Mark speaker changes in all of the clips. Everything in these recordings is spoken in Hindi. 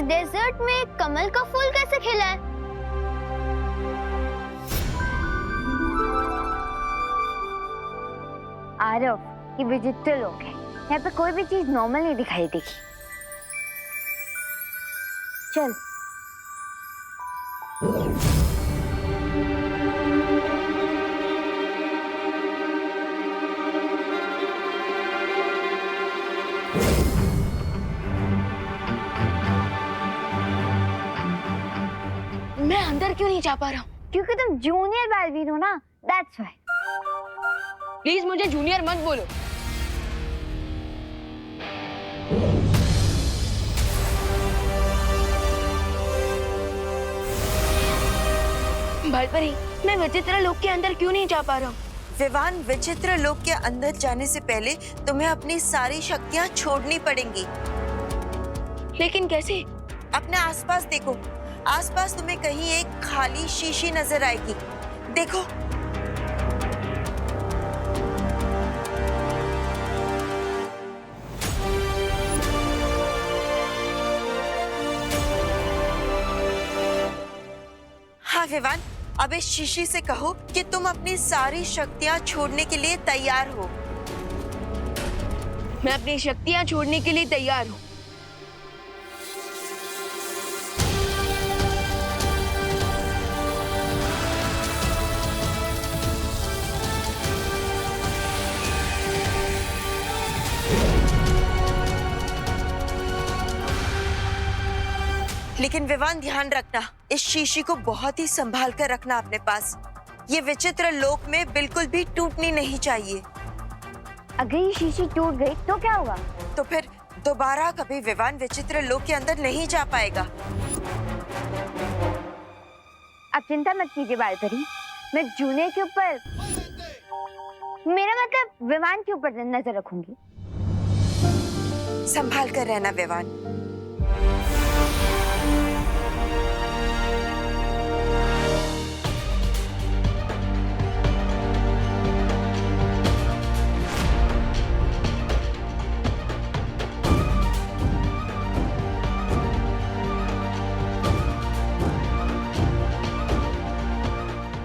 Speaker 1: डेजर्ट में कमल का फूल कैसे खिला है? आरव, ये विचित्र लोग हैं। यहाँ पे कोई भी चीज नॉर्मल नहीं दिखाई देगी। चल।
Speaker 2: मैं अंदर क्यों नहीं जा पा रहा हूँ?
Speaker 1: क्योंकि तुम जूनियर बालवीर हो ना, दैट्स व्हाई।
Speaker 2: प्लीज मुझे जूनियर मत बोलो। भालपरी, मैं विचित्र लोक के अंदर क्यों नहीं जा पा रहा हूँ?
Speaker 3: विवान, विचित्र लोक के अंदर जाने से पहले तुम्हें अपनी सारी शक्तियाँ छोड़नी पड़ेंगी।
Speaker 2: लेकिन कैसे?
Speaker 3: अपने आसपास देखो। आसपास तुम्हें कहीं एक खाली शीशी नजर आएगी। देखो। हाँ विवान, अब इस शीशी से कहो कि तुम अपनी सारी शक्तियाँ छोड़ने के लिए तैयार हो।
Speaker 2: मैं अपनी शक्तियाँ छोड़ने के लिए तैयार हूँ।
Speaker 3: लेकिन विवान, ध्यान रखना, इस शीशी को बहुत ही संभाल कर रखना अपने पास। ये विचित्र लोक में बिल्कुल भी टूटनी नहीं चाहिए।
Speaker 1: अगर ये शीशी टूट गई तो क्या होगा?
Speaker 3: तो फिर दोबारा कभी विवान विचित्र लोक के अंदर नहीं जा पाएगा।
Speaker 1: अब चिंता मत कीजिए बालपरी, मैं जूनियर के ऊपर, मेरा मतलब विवान के ऊपर नजर रखूंगी।
Speaker 3: संभाल कर रहना विवान।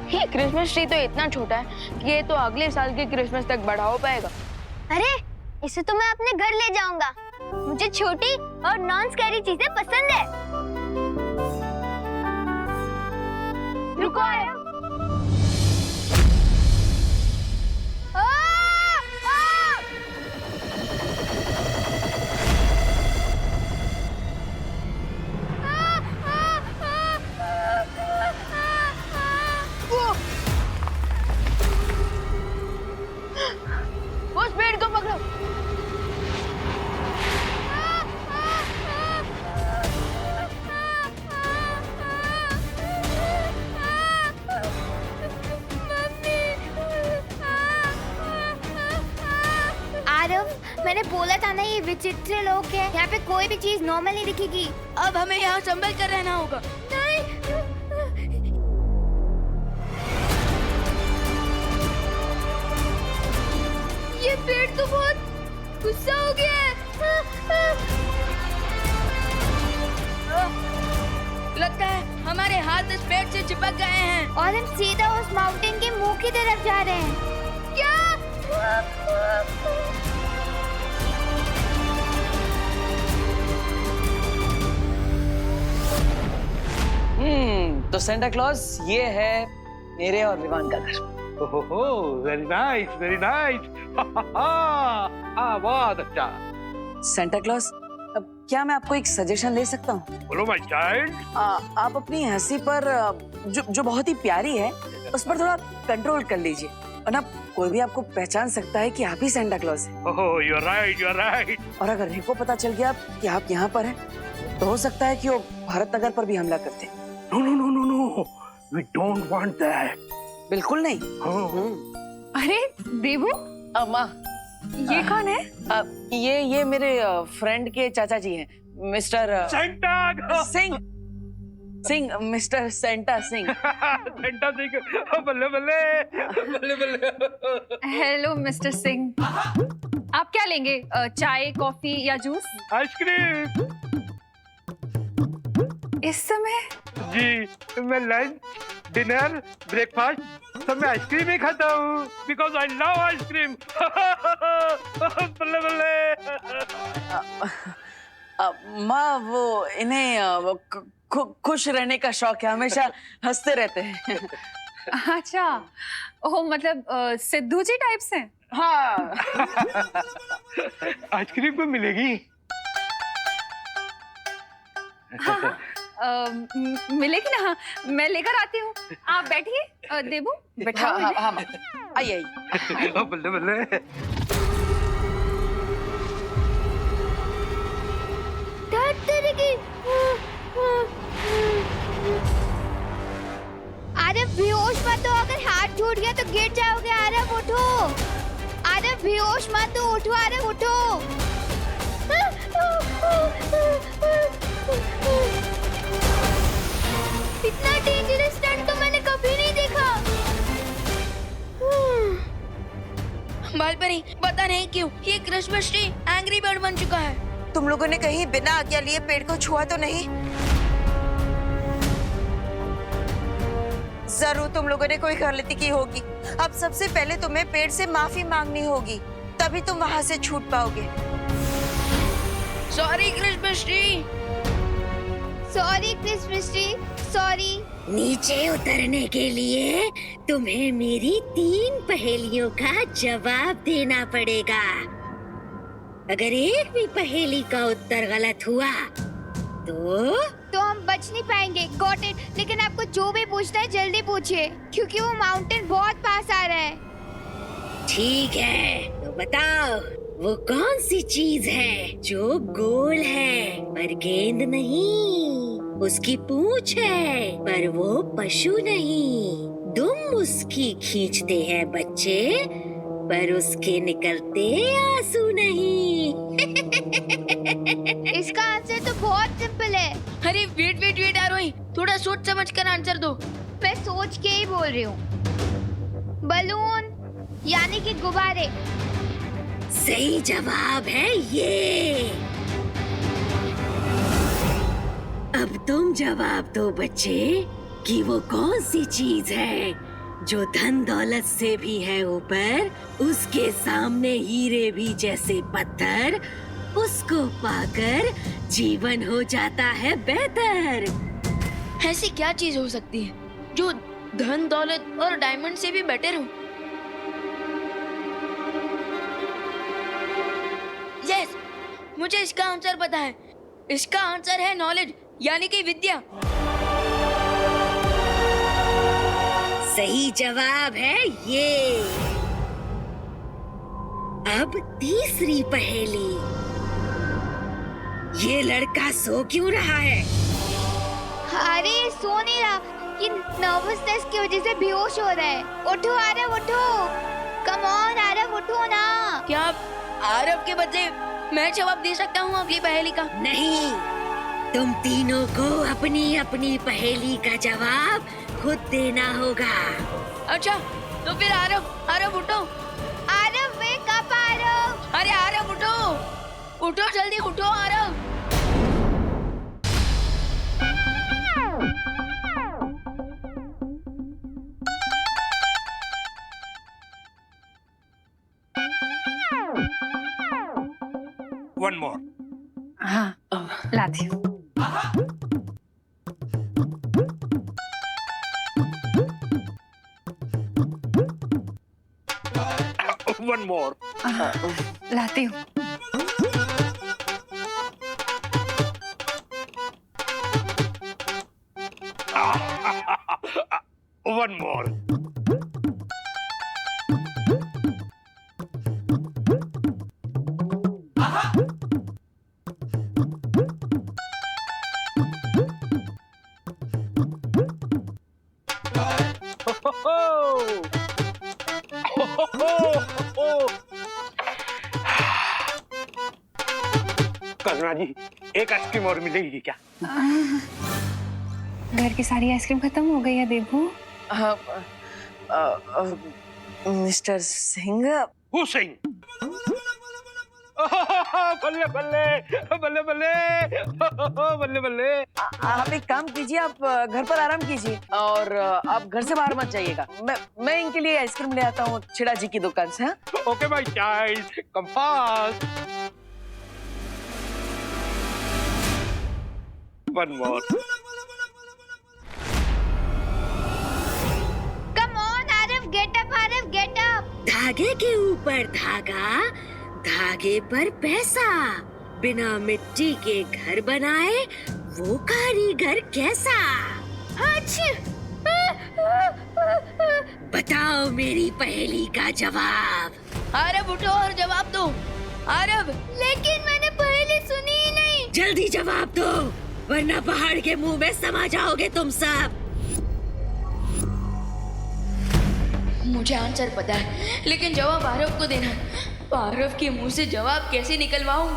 Speaker 2: ये क्रिसमस ट्री तो इतना छोटा है कि ये तो अगले साल के क्रिसमस तक बड़ा हो पाएगा।
Speaker 1: अरे, इसे तो मैं अपने घर ले जाऊंगा। मुझे छोटी और नॉन स्कैरी चीजें पसंद है। रुको आरव।
Speaker 2: उस पेड़ को पकड़ो।
Speaker 1: आरव, मैंने बोला था ना ये विचित्र लोग हैं। यहाँ पे कोई भी चीज नॉर्मल नहीं दिखेगी।
Speaker 2: अब हमें यहाँ संभल कर रहना होगा।
Speaker 1: नहीं। ये पेड़ तो बहुत गुस्सा हो गया है।
Speaker 2: लगता है हमारे हाथ इस पेड़ से चिपक गए हैं
Speaker 1: और हम सीधा उस माउंटेन के मुंह की तरफ जा रहे हैं। क्या?
Speaker 4: तो सेंटा क्लॉज ये है मेरे और विवान का घर।
Speaker 5: ओहो, वेरी नाइस, वेरी नाइस। बहुत अच्छा।
Speaker 4: सेंटा क्लॉज, अब क्या मैं आपको एक सजेशन दे सकता हूँ?
Speaker 5: बोलो माय चाइल्ड।
Speaker 4: आप अपनी हंसी पर जो बहुत ही प्यारी है उस पर थोड़ा कंट्रोल कर लीजिए, वरना कोई भी आपको पहचान सकता है कि आप ही सेंटा क्लॉज हैं।
Speaker 5: Oh, you are right, you are right.
Speaker 4: और अगर रिको पता चल गया कि आप यहाँ पर हैं तो हो सकता है कि वो भारत नगर पर भी हमला करते।
Speaker 5: No no no no no, we don't want that.
Speaker 4: बिल्कुल नहीं।
Speaker 6: अरे देवू,
Speaker 4: अम्मा,
Speaker 6: ये कौन है?
Speaker 4: ये मेरे फ्रेंड के चाचा जी हैं, mister
Speaker 5: Santa
Speaker 4: Singh, mister Santa Singh.
Speaker 5: Santa Singh, बल्ले बल्ले बल्ले बल्ले।
Speaker 6: हेलो मिस्टर सिंह, आप क्या लेंगे? चाय, कॉफी या जूस?
Speaker 5: आइसक्रीम।
Speaker 6: इस समय?
Speaker 5: जी, मैं लंच, डिनर, ब्रेकफास्ट सब में आइसक्रीम ही खाता हूँ बिकॉज आई लव आइसक्रीम। बल्ले बल्ले।
Speaker 4: माँ वो इन्हें खुश रहने का शौक है, हमेशा हंसते रहते हैं।
Speaker 6: अच्छा, ओह मतलब सिद्धू जी टाइप से?
Speaker 4: हाँ।
Speaker 5: आइसक्रीम को मिलेगी।
Speaker 6: मिलेगी ना? मैं लेकर आती हूँ, आप बैठिए। देबू बैठाओ
Speaker 4: हाँ,
Speaker 6: मुझे।
Speaker 4: हाँ, हाँ, आइए आइए।
Speaker 5: बल्ले बल्ले।
Speaker 1: अरे बेहोश मत हो, अगर हाथ टूट गया तो गिर जाओगे। आरव उठो, अरे बेहोश मत हो, उठो आरव उठो। इतना डेंजरस स्टंट तो मैंने कभी नहीं देखा।
Speaker 2: बालपरी, पता नहीं क्यों ये क्रिसमस ट्री एंग्री बर्ड बन चुका है।
Speaker 3: तुम लोगों ने कहीं बिना आज्ञा लिए पेड़ को छुआ तो नहीं? जरूर तुम लोगों ने कोई गलती की होगी। अब सबसे पहले तुम्हें पेड़ से माफी मांगनी होगी, तभी तुम वहाँ से छूट पाओगे।
Speaker 2: Sorry Christmas tree.
Speaker 1: Sorry Christmas tree, sorry.
Speaker 7: नीचे उतरने के लिए तुम्हें मेरी 3 पहेलियों का जवाब देना पड़ेगा। अगर एक भी पहेली का उत्तर गलत हुआ तो
Speaker 1: हम बच नहीं पाएंगे। Got it. लेकिन आपको जो भी पूछना है जल्दी पूछिए, क्योंकि वो माउंटेन बहुत पास आ रहा है।
Speaker 7: ठीक है, तो बताओ वो कौन सी चीज है जो गोल है पर गेंद नहीं, उसकी पूंछ है पर वो पशु नहीं, दुम उसकी खींचते हैं बच्चे पर उसके निकलते आंसू नहीं।
Speaker 1: इसका आंसर तो बहुत सिंपल है।
Speaker 2: अरे वेट वेट वेट आरोही, थोड़ा सोच समझ कर आंसर दो।
Speaker 1: मैं सोच के ही बोल रही हूँ। बलून यानी कि गुब्बारे।
Speaker 7: सही जवाब है ये। अब तुम जवाब दो बच्चे कि वो कौन सी चीज है जो धन दौलत से भी है ऊपर, उसके सामने हीरे भी जैसे पत्थर, उसको पाकर जीवन हो जाता है बेहतर।
Speaker 2: ऐसी क्या चीज हो सकती है जो धन दौलत और डायमंड से भी बेटर हो? यस, मुझे इसका आंसर पता है। इसका आंसर है नॉलेज यानी कि विद्या।
Speaker 7: सही जवाब है ये। अब तीसरी पहेली। ये लड़का सो क्यों रहा है?
Speaker 1: अरे सो नहीं रहा, ये नर्वसनेस की वजह से बेहोश हो रहा है। उठो आरव उठो, कम ऑन आरव उठो ना।
Speaker 2: क्या आरव के बदले मैं जवाब दे सकता हूँ अगली पहेली का?
Speaker 7: नहीं, तुम तीनों को अपनी अपनी पहेली का जवाब खुद देना होगा।
Speaker 2: अच्छा, तो फिर आरव उठो।
Speaker 1: Aarav wake up Aarav.
Speaker 2: अरे आरव उठो, उठो जल्दी उठो आरव।
Speaker 5: One more.
Speaker 6: हाँ, लाती हूँ।
Speaker 5: One more.
Speaker 6: लाती हूँ।
Speaker 5: One more. कल्पना जी, एक आइसक्रीम और मिलेगी क्या?
Speaker 6: घर की सारी आइसक्रीम खत्म हो गई है Debu.
Speaker 4: Mister Singh,
Speaker 5: Who saying? बल्ले बल्ले बल्ले बल्ले बल्ले बल्ले।
Speaker 4: आप एक काम कीजिए, आप घर पर आराम कीजिए और आप घर से बाहर मत जाइएगा। मैं इनके लिए आइसक्रीम ले आता हूँ छिड़ा जी की दुकान से। हाँ?
Speaker 5: Okay my child, come fast. One more.
Speaker 1: Come on Aarav, get up Aarav, get up.
Speaker 7: धागे के ऊपर धागा, धागे पर पैसा, बिना मिट्टी के घर बनाए वो कारीगर कैसा? बताओ मेरी पहेली का जवाब।
Speaker 2: आरव उठो और जवाब दो। आरव,
Speaker 1: लेकिन मैंने पहले सुनी ही नहीं।
Speaker 7: जल्दी जवाब दो, वरना पहाड़ के मुंह में समा जाओगे तुम सब।
Speaker 2: मुझे आंसर पता है, लेकिन जवाब आरव को देना। तो आरव के मुंह से जवाब कैसे निकलवाऊं?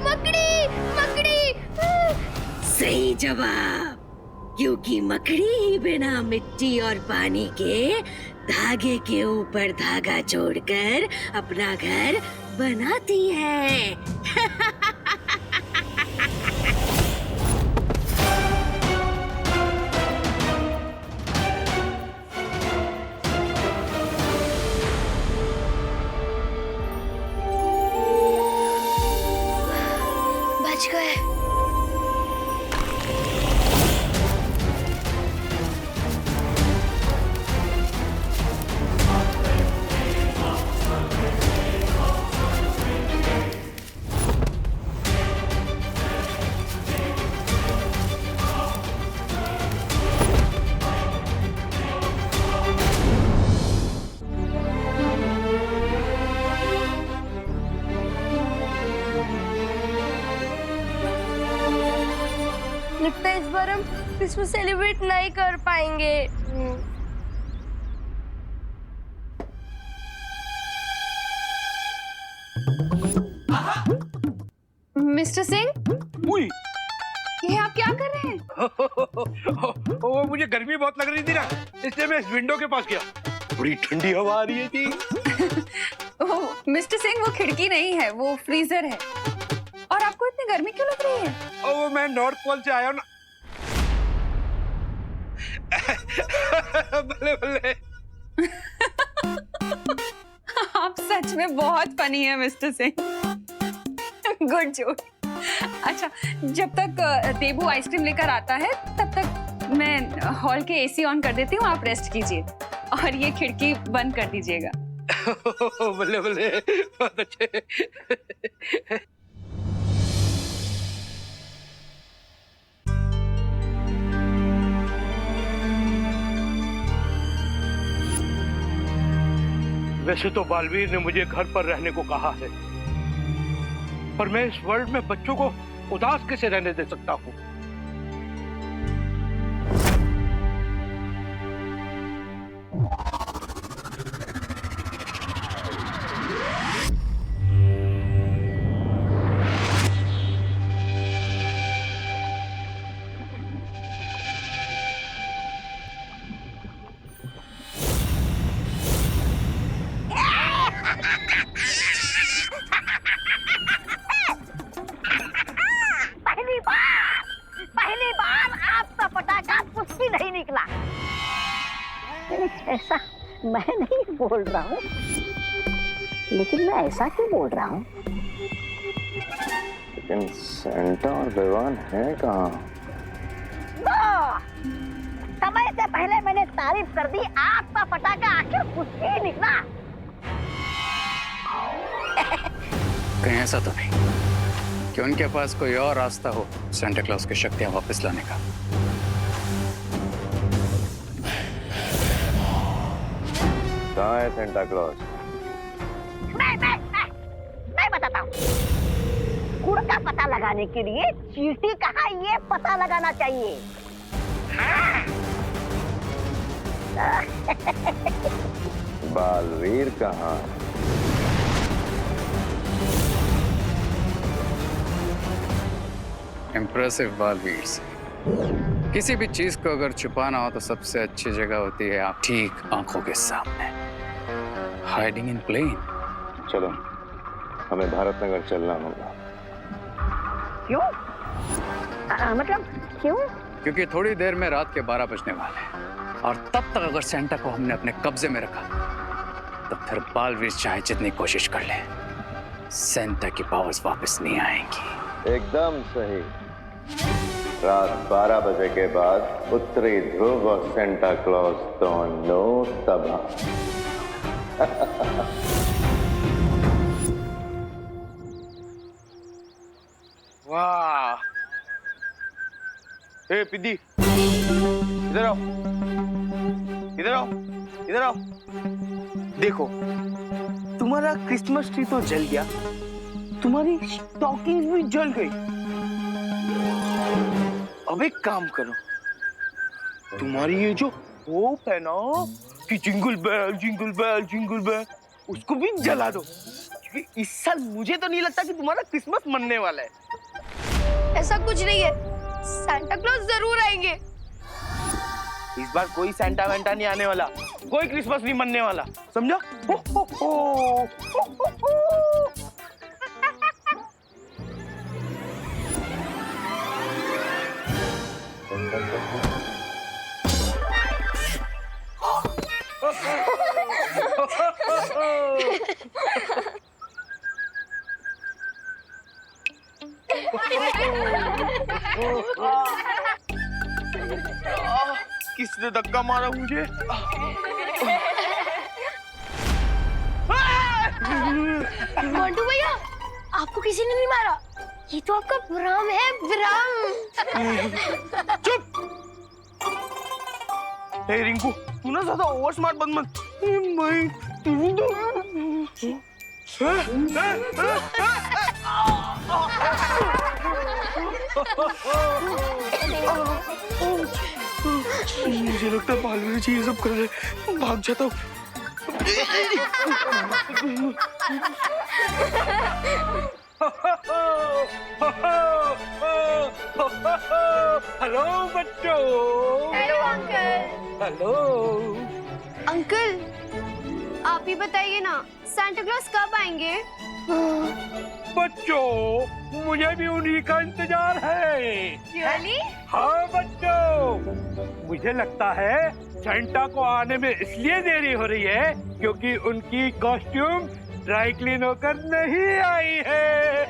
Speaker 1: मकड़ी, मकड़ी।
Speaker 7: सही जवाब, क्योंकि मकड़ी ही बिना मिट्टी और पानी के धागे के ऊपर धागा जोड़कर अपना घर बनाती है।
Speaker 1: बच गए।
Speaker 2: लगता है इस बार हम क्रिसमस सेलिब्रेट नहीं कर पाएंगे।
Speaker 6: मिस्टर सिंह,
Speaker 5: उई,
Speaker 6: ये आप क्या कर रहे हैं?
Speaker 5: वो मुझे गर्मी बहुत लग रही थी ना, इसलिए मैं इस विंडो के पास गया। बड़ी ठंडी हवा आ रही थी।
Speaker 6: ओह, मिस्टर सिंह, वो खिड़की नहीं है, वो फ्रीजर है। और आपको इतनी गर्मी क्यों लग रही है?
Speaker 5: और वो मैं नॉर्थ पोल से आया हूँ ना। बल्ले बल्ले।
Speaker 6: आप सच में बहुत फनी है मिस्टर सिंह। Good joke. अच्छा, जब तक देबू आइसक्रीम लेकर आता है तब तक मैं हॉल के एसी ऑन कर देती हूँ, आप रेस्ट कीजिए और ये खिड़की बंद कर दीजिएगा।
Speaker 5: बल्ले बल्ले, बहुत अच्छे। वैसे तो बालवीर ने मुझे घर पर रहने को कहा है, पर मैं इस वर्ल्ड में बच्चों को उदास कैसे रहने दे सकता हूँ?
Speaker 1: पहली बार आपका पटाखा कुछ भी नहीं निकला। ऐसा मैं नहीं बोल रहा हूँ, लेकिन मैं ऐसा क्यों बोल रहा हूँ?
Speaker 8: लेकिन सेंटा और विवान है कहाँ?
Speaker 1: समय से पहले मैंने तारीफ कर दी, आपका पटाखा आखिर कुछ भी निकला।
Speaker 9: कहीं ऐसा तो नहीं कि उनके पास कोई और रास्ता हो सेंटा क्लॉज की शक्तियां वापस लाने का?
Speaker 8: कहाँ है सेंटा क्लॉज?
Speaker 1: मैं बताता हूँ। गुड़ का पता लगाने के लिए चींटी कहाँ, ये पता लगाना चाहिए।
Speaker 8: बालवीर कहाँ?
Speaker 9: इम्प्रेसिव बालवीर से। किसी भी चीज को अगर छुपाना हो तो सबसे अच्छी जगह होती है आप ठीक आंखों के सामने। Hiding in plain.
Speaker 8: चलो, हमें भारत नगर चलना होगा।
Speaker 1: क्यों? मतलब क्यों?
Speaker 9: क्योंकि थोड़ी देर में रात के 12 बजने वाले हैं और तब तक अगर सेंटा को हमने अपने कब्जे में रखा तो फिर बालवीर चाहे जितनी कोशिश कर ले, सेंटा की पावर्स वापस नहीं आएंगी।
Speaker 8: एकदम सही। रात 12 बजे के बाद उत्तरी ध्रुव और सेंटा क्लॉज दोनों तबाह।
Speaker 10: वाह! ए पिद्दी, इधर आओ, इधर आओ, इधर आओ। देखो, तुम्हारा क्रिसमस ट्री तो जल गया, तुम्हारी स्टॉकिंग भी जल गई। अब एक काम करो, तुम्हारी ये जो होप है ना कि jingle bell jingle bell jingle bell, उसको भी जला दो, क्योंकि इस साल मुझे तो नहीं लगता कि तुम्हारा क्रिसमस मनने वाला है।
Speaker 2: ऐसा कुछ नहीं है, सांता क्लॉज जरूर आएंगे।
Speaker 10: इस बार कोई सैंटा वैंटा नहीं आने वाला, कोई क्रिसमस नहीं मनने वाला, समझा? हो, हो, हो, हो, हो, हो। किसने धक्का मारा मुझे?
Speaker 2: मोंटू भैया, आपको किसी ने नहीं मारा, ये तो आपका भ्रम है, भ्रम।
Speaker 10: चुप! हे रिंकू, तू ना ज्यादा ओवर स्मार्ट बन मत। मुझे लगता है बालवीर जी ये सब कर रहे, भाग जाता हूँ। हेलो बच्चों।
Speaker 2: Hello uncle.
Speaker 10: हेलो
Speaker 2: अंकल, आप ही बताइए ना, सांता क्लॉज कब आएंगे?
Speaker 5: बच्चों, मुझे भी उन्हीं का इंतजार है।
Speaker 2: रियली?
Speaker 5: हाँ बच्चों, मुझे लगता है सेंटा को आने में इसलिए देरी हो रही है क्योंकि उनकी कॉस्ट्यूम ड्राई क्लीन होकर नहीं आई है।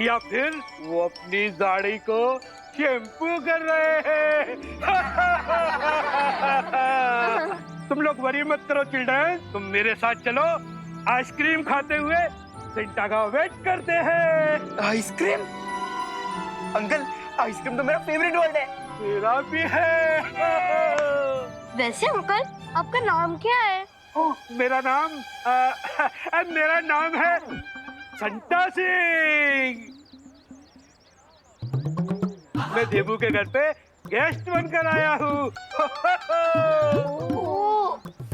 Speaker 5: या फिर वो अपनी दाढ़ी को शैम्पू कर रहे हैं। तुम लोग वरी मत करो चिल्ड्रन, तुम मेरे साथ चलो, आइसक्रीम खाते हुए सेंटा का वेट करते हैं।
Speaker 10: आइसक्रीम? अंकल, आइसक्रीम तो मेरा फेवरेट वर्ड है।
Speaker 5: मेरा भी है।
Speaker 2: वैसे अंकल, आपका नाम क्या है?
Speaker 5: मेरा नाम है संता सिंह। मैं देबू के घर पे गेस्ट बनकर आया हूँ।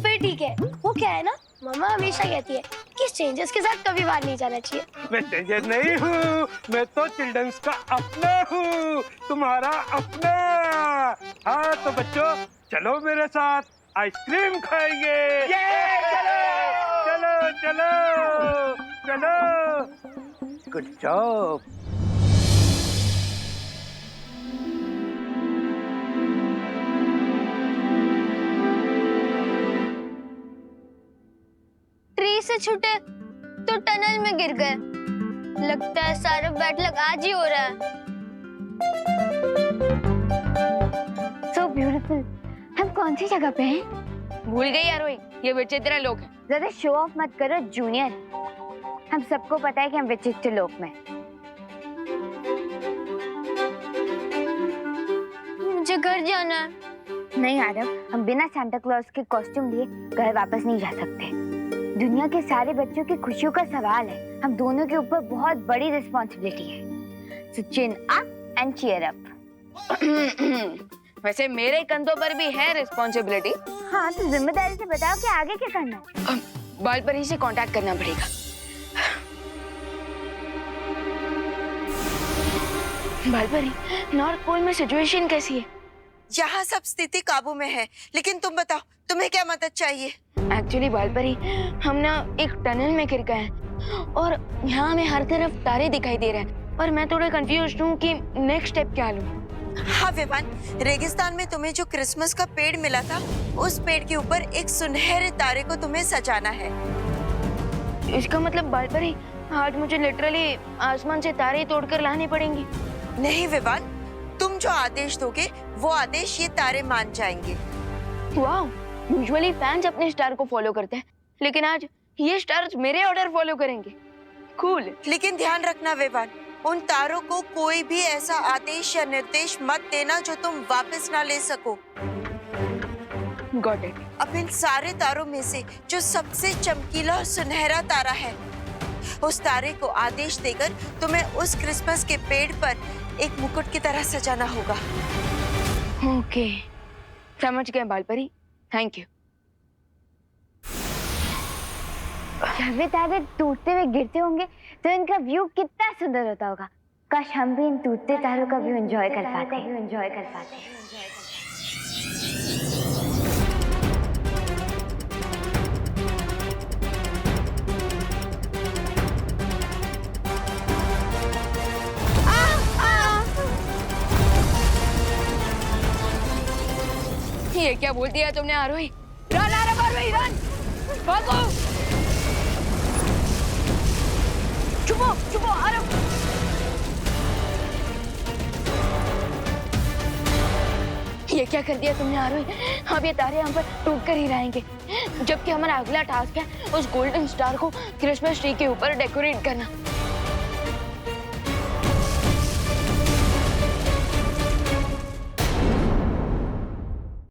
Speaker 2: फिर ठीक है। वो क्या है ना, मम्मा हमेशा कहती है कि स्ट्रेंजर्स के साथ कभी बाहर नहीं जाना चाहिए।
Speaker 5: मैं स्ट्रेंजर नहीं हूँ, मैं तो चिल्ड्रंस का अपना हूँ, तुम्हारा अपना। हाँ तो बच्चों, चलो मेरे साथ, आइसक्रीम खाएंगे। चलो चलो चलो। Good job.
Speaker 2: ट्री से छूटे तो टनल में गिर गए। लगता है सारा बैड लक आज ही हो रहा है।
Speaker 1: So beautiful. हम कौन सी जगह पे हैं?
Speaker 2: भूल गई यार, ये विचित्र लोग हैं।
Speaker 1: ज्यादा शो ऑफ मत करो जूनियर, हम सबको पता है कि हम विचित्र लोक में।
Speaker 2: मुझे घर जाना है।
Speaker 1: नहीं आरव, हम बिना सांता क्लॉज के कॉस्ट्यूम लिए घर वापस नहीं जा सकते। दुनिया के सारे बच्चों की खुशियों का सवाल है, हम दोनों के ऊपर बहुत बड़ी रिस्पॉन्सिबिलिटी है। So chin up and cheer up.
Speaker 11: वैसे मेरे कंधों पर भी है रिस्पॉन्सिबिलिटी।
Speaker 1: हाँ तो जिम्मेदारी से बताओ कि आगे क्या करना है।
Speaker 11: बालपरी से कांटेक्ट करना पड़ेगा।
Speaker 2: बालपरी, नॉर्थ पोल में सिचुएशन कैसी है?
Speaker 3: यहाँ सब स्थिति काबू में है, लेकिन तुम बताओ तुम्हें क्या मदद चाहिए?
Speaker 2: एक्चुअली बालपरी, हम ना एक टनल में गिर गए हैं और यहाँ हमें हर तरफ तारे दिखाई दे रहे हैं और मैं थोड़ा कंफ्यूज हूँ कि नेक्स्ट स्टेप क्या लूँ।
Speaker 3: हाँ विवान, रेगिस्तान में तुम्हें जो क्रिसमस का पेड़ मिला था, उस पेड़ के ऊपर एक सुनहरे तारे को तुम्हें सजाना है।
Speaker 2: इसका मतलब बालपरी, आज मुझे लिटरली आसमान से तारे तोड़कर लाने पड़ेंगे?
Speaker 3: नहीं विवान, तुम जो आदेश दोगे वो आदेश ये तारे मान जाएंगे।
Speaker 2: वाह, यूजुअली फैंस अपने स्टार को फॉलो करते हैं, लेकिन आज ये स्टार्स मेरे ऑर्डर फॉलो करेंगे। कूल।
Speaker 3: लेकिन ध्यान रखना विवान, उन तारों को कोई भी ऐसा आदेश या निर्देश मत देना जो तुम वापस ना ले सको।
Speaker 2: Got it.
Speaker 3: अब इन सारे तारों में से जो सबसे चमकीला और सुनहरा तारा है, उस तारे को आदेश देकर तुम्हें उस क्रिसमस के पेड़ पर एक मुकुट की तरह सजाना होगा।
Speaker 2: ओके, समझ गए बालपरी, थैंक यू।
Speaker 1: जब ये तारे टूटते हुए गिरते होंगे तो इनका व्यू कितना सुंदर होता होगा। काश हम भी इन टूटते तारों का व्यू एंजॉय कर पाते।
Speaker 2: ये क्या बोल दिया तुमने आरोही? रन आरोही, रन! भागो! छुपो आरोही! ये क्या कर दिया तुमने आरोही? अब ये तारे यहाँ पर टूट कर ही रहेंगे, जबकि हमारा अगला टास्क है उस गोल्डन स्टार को क्रिसमस ट्री के ऊपर डेकोरेट करना।